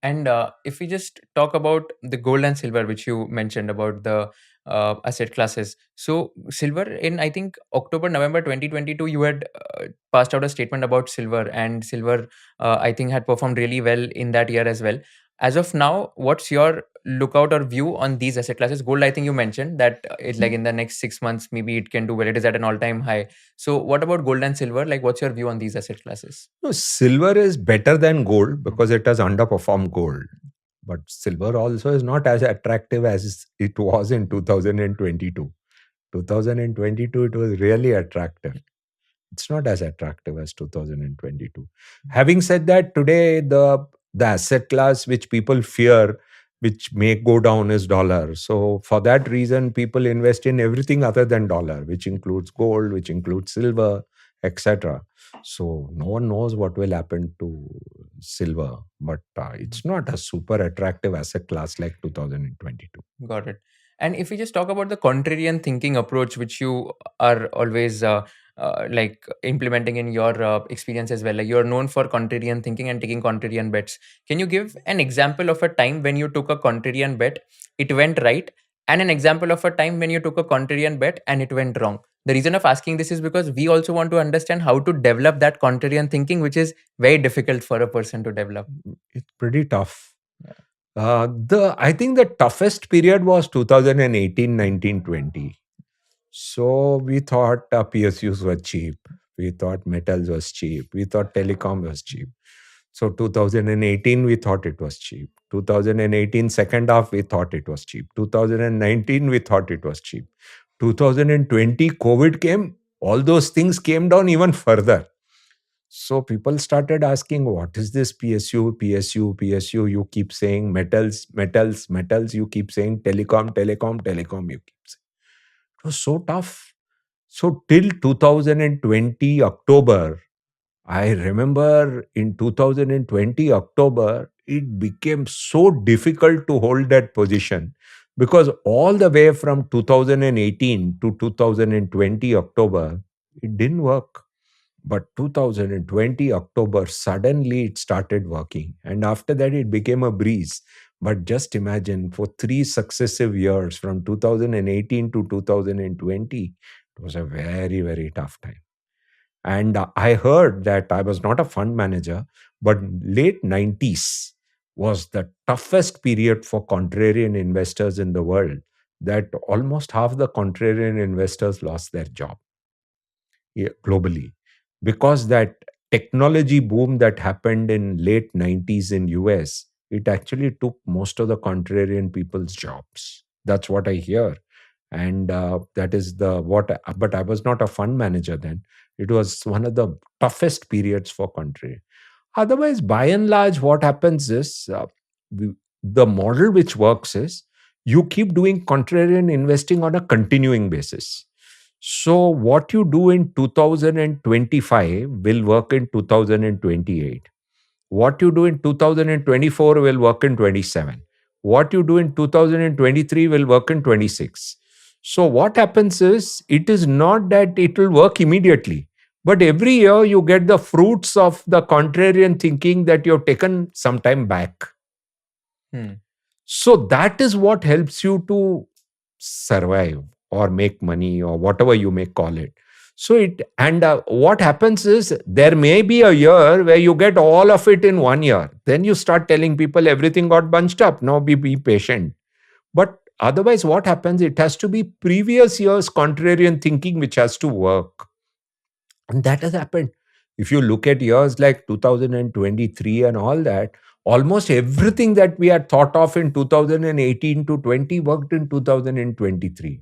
And if we just talk about the gold and silver, which you mentioned about the asset classes. So, silver in, I think, October, November 2022, you had passed out a statement about silver, and silver, I think, had performed really well in that year as well. As of now, what's your lookout or view on these asset classes? Gold, I think you mentioned that it, like in the next 6 months, maybe it can do well. It is at an all time high. So, what about gold and silver? Like, what's your view on these asset classes? No, silver is better than gold because it has underperformed gold. But silver also is not as attractive as it was in 2022. 2022, it was really attractive. It's not as attractive as 2022. Having said that, today the asset class which people fear, which may go down, is dollar. So for that reason, people invest in everything other than dollar, which includes gold, which includes silver, etc. So no one knows what will happen to silver, but it's not a super attractive asset class like 2022. Got it. And if we just talk about the contrarian thinking approach, which you are always like implementing in your experience as well, like you're known for contrarian thinking and taking contrarian bets. Can you give an example of a time when you took a contrarian bet, it went right, and an example of a time when you took a contrarian bet and it went wrong? The reason of asking this is because we also want to understand how to develop that contrarian thinking, which is very difficult for a person to develop. It's pretty tough. The I think the toughest period was 2018, 19, 20. So we thought PSUs were cheap. We thought metals was cheap. We thought telecom was cheap. So 2018, we thought it was cheap. 2018, second half, we thought it was cheap. 2019, we thought it was cheap. 2020, COVID came. All those things came down even further. So people started asking, what is this PSU, PSU, PSU? You keep saying metals, metals, metals. You keep saying telecom, telecom, telecom. You keep saying. It was so tough. So till 2020 October, I remember in 2020 October, it became so difficult to hold that position because all the way from 2018 to 2020 October, it didn't work. But 2020 October, suddenly it started working. And after that, it became a breeze. But just imagine for 3 successive years from 2018 to 2020, it was a very, very tough time. And I heard that I was not a fund manager, but late 90s was the toughest period for contrarian investors in the world, that almost half the contrarian investors lost their job globally because that technology boom that happened in late 90s in US, it actually took most of the contrarian people's jobs. That's what I hear. And that is the what but I was not a fund manager then. It was one of the toughest periods for contrarian. Otherwise, by and large, what happens is the model which works is you keep doing contrarian investing on a continuing basis. So, what you do in 2025 will work in 2028. What you do in 2024 will work in 27. What you do in 2023 will work in 26. So, what happens is it is not that it will work immediately, but every year you get the fruits of the contrarian thinking that you have taken some time back. Hmm. So, that is what helps you to survive or make money or whatever you may call it. So what happens is there may be a year where you get all of it in 1 year. Then you start telling people everything got bunched up. Now be patient. But otherwise, what happens? It has to be previous year's contrarian thinking which has to work. And that has happened. If you look at years like 2023 and all that, almost everything that we had thought of in 2018 to 20 worked in 2023.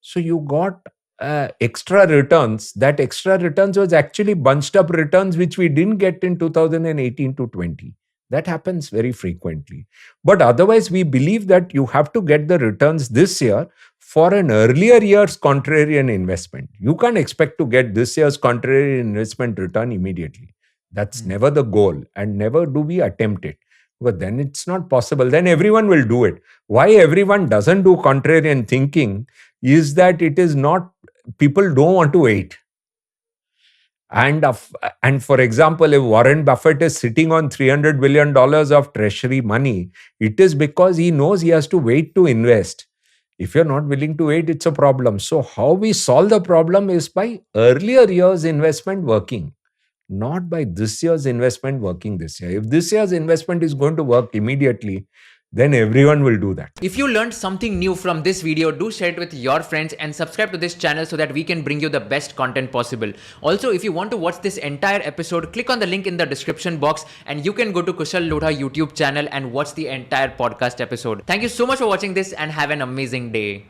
So you got extra returns. That extra returns was actually bunched up returns which we didn't get in 2018 to 20. That happens very frequently. But otherwise, we believe that you have to get the returns this year for an earlier year's contrarian investment. You can't expect to get this year's contrarian investment return immediately. That's never the goal, and never do we attempt it. But then it's not possible. Then everyone will do it. Why everyone doesn't do contrarian thinking is that it is not, people don't want to wait. And for example, if Warren Buffett is sitting on $300 billion of treasury money, it is because he knows he has to wait to invest. If you're not willing to wait, it's a problem. So how we solve the problem is by earlier years investment working, not by this year's investment working this year. If this year's investment is going to work immediately, then everyone will do that. If you learned something new from this video, do share it with your friends and subscribe to this channel so that we can bring you the best content possible. Also, if you want to watch this entire episode, click on the link in the description box and you can go to Kushal Lodha YouTube channel and watch the entire podcast episode. Thank you so much for watching this and have an amazing day.